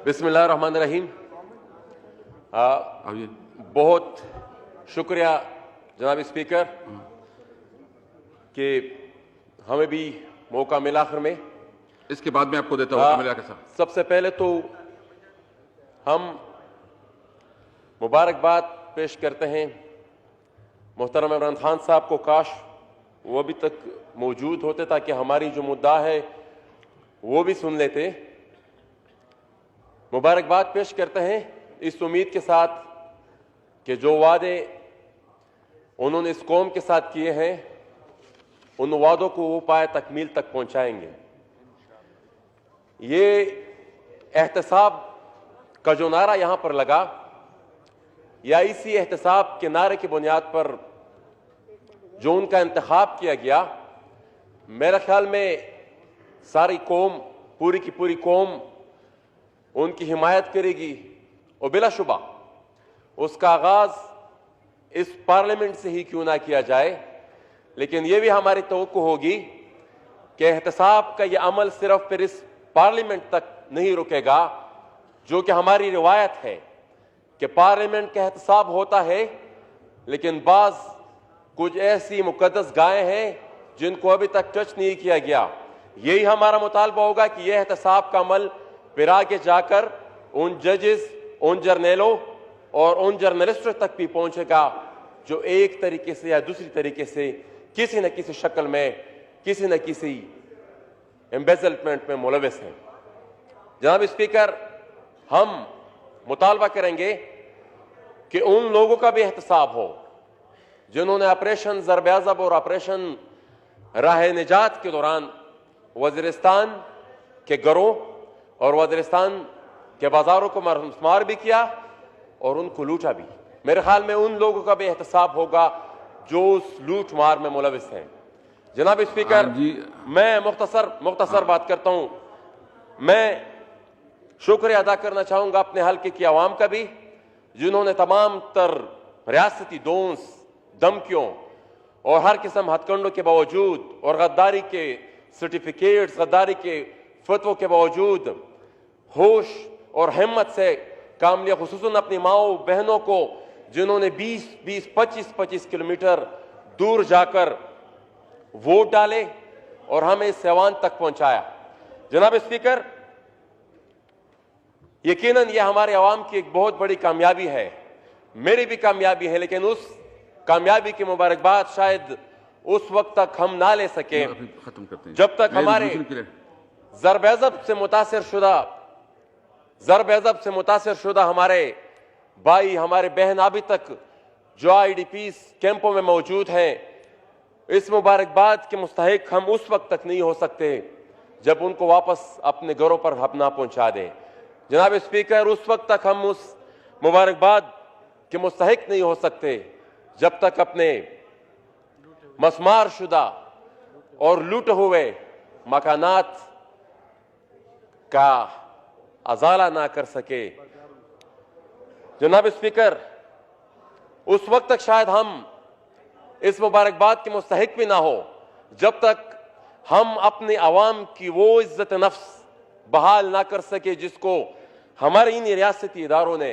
बिस्मिल्लाहिर्रहमानिर्रहीम। बहुत शुक्रिया जनाब स्पीकर कि हमें भी मौका मिला आखिर में। इसके बाद में आपको देता हूं अमीर के साथ। सबसे पहले तो हम मुबारकबाद पेश करते हैं मोहतरम इमरान खान साहब को। काश वो अभी तक मौजूद होते ताकि हमारी जो मुद्दा है वो भी सुन लेते। मुबारकबाद पेश करते हैं इस उम्मीद के साथ कि जो वादे उन्होंने इस कौम के साथ किए हैं उन वादों को वो पाए तकमील तक पहुंचाएंगे। ये एहतसाब का जो नारा यहां पर लगा, या इसी एहतसाब के नारे की बुनियाद पर जो उनका इंतखाब किया गया, मेरे ख्याल में सारी कौम, पूरी की पूरी कौम उनकी हिमायत करेगी और बिलाशुबा उसका आगाज इस पार्लियामेंट से ही क्यों ना किया जाए। लेकिन यह भी हमारी तवक्को होगी कि एहतसाब का यह अमल सिर्फ फिर इस पार्लियामेंट तक नहीं रुकेगा, जो कि हमारी रिवायत है कि पार्लियामेंट का एहतसाब होता है, लेकिन बाज कुछ ऐसी मुकद्दस गायें हैं जिनको अभी तक टच नहीं किया गया। यही हमारा मुतालबा होगा कि यह एहतसाब का अमल फिर आगे जाकर उन जजेस, उन जर्नलों और उन जर्नलिस्टों तक भी पहुंचेगा जो एक तरीके से या दूसरी तरीके से किसी न किसी शक्ल में, किसी न किसी एम्बेजलमेंट में मुलविस हैं। जनाब स्पीकर, हम मुतालबा करेंगे कि उन लोगों का भी एहतसाब हो जिन्होंने ऑपरेशन ज़रब-ए-अज़ब और ऑपरेशन राह निजात के दौरान वज़ीरिस्तान के घरों और वज़ीरिस्तान के बाजारों को मार भी किया और उनको लूटा भी। मेरे ख्याल में उन लोगों का भी एहतसाब होगा जो उस लूट मार में मुलविस हैं। जनाब स्पीकर, मैं मुख्तसर बात करता हूं। मैं शुक्रिया अदा करना चाहूंगा अपने हल्के की आवाम का भी, जिन्होंने तमाम तर रियासती दोंस, धमकियों और हर किस्म हथकंडों के बावजूद और गद्दारी के सर्टिफिकेट्स, गद्दारी के फतवों के बावजूद होश और हिम्मत से काम लिया। खुसूसन अपनी माओ बहनों को जिन्होंने 20-20, 25-25 किलोमीटर दूर जाकर वोट डाले और हमें इस ऐवान तक पहुंचाया। जनाब स्पीकर, यकीनन यह हमारे अवाम की एक बहुत बड़ी कामयाबी है, मेरी भी कामयाबी है, लेकिन उस कामयाबी की मुबारकबाद शायद उस वक्त तक हम ना ले सके जब तक हमारे ज़रब-ए-अज़ब से मुतासिर शुदा हमारे भाई, हमारे बहन अभी तक जो IDPs कैंपों में मौजूद हैं, इस मुबारकबाद के मुस्तहिक हम उस वक्त तक नहीं हो सकते जब उनको वापस अपने घरों पर अपना पहुंचा दें। जनाब स्पीकर, उस वक्त तक हम उस मुबारकबाद के मुस्तहिक नहीं हो सकते जब तक अपने मस्मार शुदा और लूटे हुए मकानात का अजाला ना कर सके। जनाब स्पीकर, उस वक्त तक शायद हम इस मुबारकबाद के मुस्तहिक भी ना हो जब तक हम अपने अवाम की वो इज्जत नफ्स बहाल ना कर सके जिसको हमारे इन रियासती इदारों ने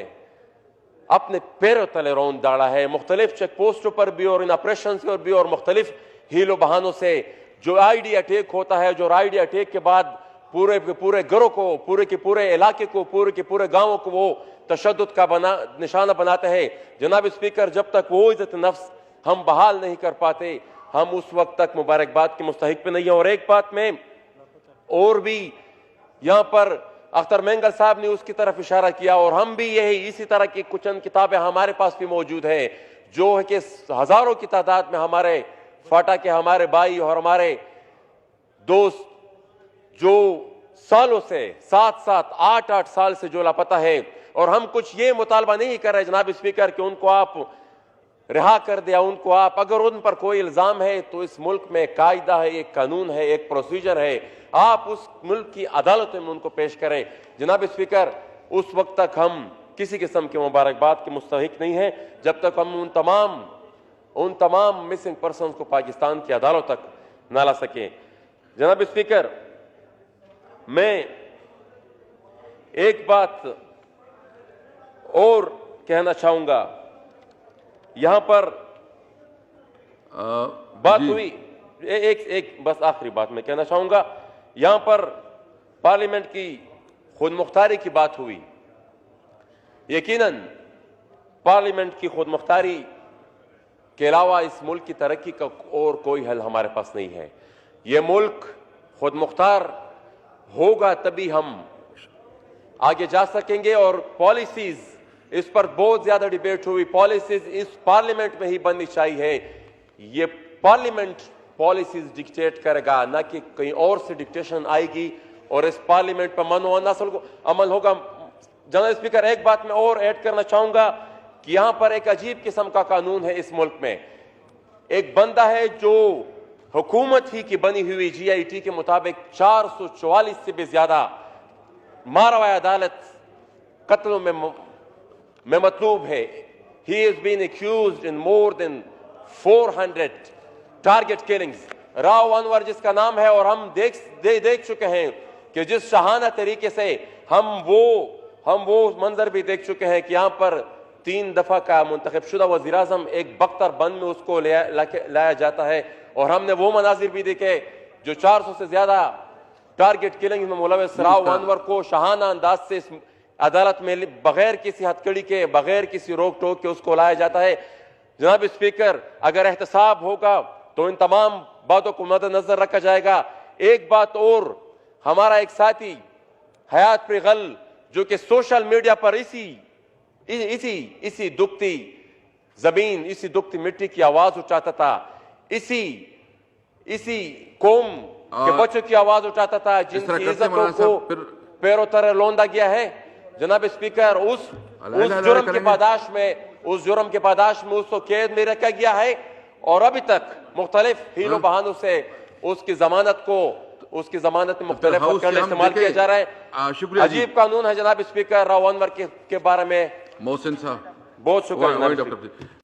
अपने पैरों तले रौंद डाला है। मुख्तलिफ चेक पोस्टों पर भी और इन ऑपरेशन से और भी और मुख्तलिफ हीलो बहानों से जो आईडी अटैक होता है, जो आईडी अटैक के बाद पूरे के पूरे घरों को, पूरे के पूरे इलाके को, पूरे के पूरे गांवों को वो तशद्दुद का निशाना बनाते हैं। जनाब स्पीकर, जब तक वो इज्जत नफ्स हम बहाल नहीं कर पाते, हम उस वक्त तक मुबारकबाद के मुस्तहिक पे नहीं है। और एक बात में और भी यहां पर अख्तर मेंगल साहब ने उसकी तरफ इशारा किया, और हम भी यही इसी तरह की कुछ चंद किताबें हमारे पास भी मौजूद है जो है कि हजारों की तादाद में हमारे फाटा के हमारे भाई और हमारे दोस्त जो सालों से 7-7, 8-8 साल से जो लापता है, और हम कुछ ये मुतालबा नहीं कर रहे जनाब स्पीकर कि उनको आप रिहा कर दिया, उनको आप, अगर उन पर कोई इल्जाम है तो इस मुल्क में कायदा है, एक कानून है, एक प्रोसीजर है, आप उस मुल्क की अदालतों में उनको पेश करें। जनाब स्पीकर, उस वक्त तक हम किसी किस्म के मुबारकबाद के मुस्तहिक नहीं है जब तक हम उन तमाम मिसिंग पर्सन को पाकिस्तान की अदालत तक ना ला सकें। जनाब स्पीकर, मैं एक बात और कहना चाहूंगा, यहां पर बात जी। हुई, एक बस आखिरी बात मैं कहना चाहूंगा, यहां पर पार्लियामेंट की खुद मुख्तारी की बात हुई। यकीनन पार्लियामेंट की खुद मुख्तारी के अलावा इस मुल्क की तरक्की का और कोई हल हमारे पास नहीं है। यह मुल्क खुद मुख्तार होगा तभी हम आगे जा सकेंगे। और पॉलिसीज, इस पर बहुत ज्यादा डिबेट हुई, पॉलिसीज इस पार्लियामेंट में ही बननी चाहिए। ये पार्लियामेंट पॉलिसीज डिक्टेट करेगा, ना कि कहीं और से डिक्टेशन आएगी और इस पार्लियामेंट पर मनो अमल होगा। जनरल स्पीकर, एक बात मैं और ऐड करना चाहूंगा कि यहां पर एक अजीब किस्म का कानून है इस मुल्क में। एक बंदा है जो हुकूमत ही की बनी हुई GIT के मुताबिक 444 से भी ज्यादा मारवा अदालत कत्लों में मतलूब है। He is been accused in more than 400 target killings. Rao Anwar जिसका नाम है, और हम देख चुके हैं कि जिस शाहाना तरीके से हम वो मंजर भी देख चुके हैं कि यहां पर 3 दफा का मुंतखब शुदा वज़ीर आज़म एक बख्तर बंद में उसको लाया जाता है। और हमने वो मनाजिर भी देखे जो 400 से ज्यादा टारगेट किलिंग में मुलविस राव अनवर को शाहाना अंदाज से इस अदालत में बगैर किसी हथकड़ी के, बगैर किसी रोक टोक के उसको लाया जाता है। जनाब स्पीकर, अगर एहतसाब होगा तो इन तमाम बातों को मद्देनजर रखा जाएगा। एक बात और, हमारा एक साथी हयात प्रिगल जो कि सोशल मीडिया पर इसी दुखती जमीन, इसी दुखती मिट्टी की आवाज उठाता था, इसी कौम के बच्चों की आवाज उठाता था जिनकी इज्जतों को पैरों तरह लौंदा गया है। जनाब स्पीकर, उस जुर्म के पादाश में उसको कैद में रखा गया है और अभी तक मुख्तलिफ हीलो बहानों से उसकी जमानत में मुख्तलिफ इस्तेमाल किया जा रहा है। अजीब कानून है जनाब स्पीकर राव अनवर के बारे में। मोहसिन साहब, बहुत शुक्रिया।